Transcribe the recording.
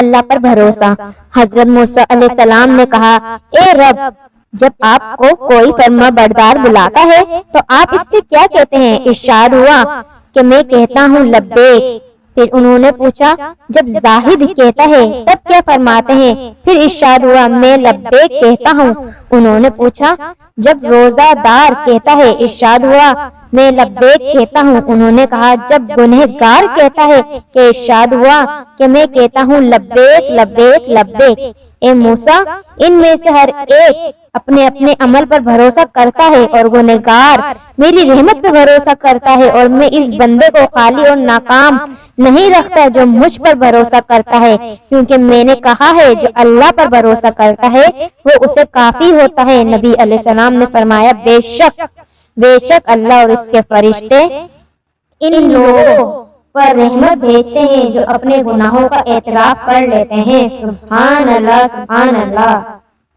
اللہ پر بھروسہ۔ حضرت موسیٰ علیہ السلام نے کہا، اے رب، جب آپ کو کوئی فرما بردار بلاتا ہے تو آپ اس سے کیا کہتے ہیں؟ ارشاد ہوا کہ میں کہتا ہوں لبیک۔ پھر انہوں نے پوچھا، جب زاہد کہتا ہے تب کیا فرماتے ہیں؟ پھر ارشاد ہوا، میں لبیک کہتا ہوں۔ انہوں نے پوچھا، جب روزہ دار کہتا ہے؟ ارشاد ہوا، میں لبیک کہتا ہوں۔ انہوں نے کہا، جب گنہگار کہتا ہے؟ کہ ارشاد ہوا کہ میں کہتا ہوں لبیک لبیک لبیک۔ اے موسیٰ، ان میں سے ہر ایک اپنے اپنے عمل پر بھروسہ کرتا ہے اور گنہگار میری رحمت پر بھروسہ کرتا ہے، اور میں اس بندے کو خالی اور ناکام نہیں رکھتا جو مجھ پر بھروسہ کرتا ہے، کیونکہ میں نے کہا ہے جو اللہ پر بھروسہ کرتا ہے وہ اسے کافی ہوتا ہے۔ نبی علیہ السلام نے فرمایا، بے شک اللہ اور اس کے فرشتے ان لوگوں پر رحمت بھیجتے ہیں جو اپنے گناہوں کا اعتراف کر لیتے ہیں۔ سبحان اللہ، سبحان اللہ۔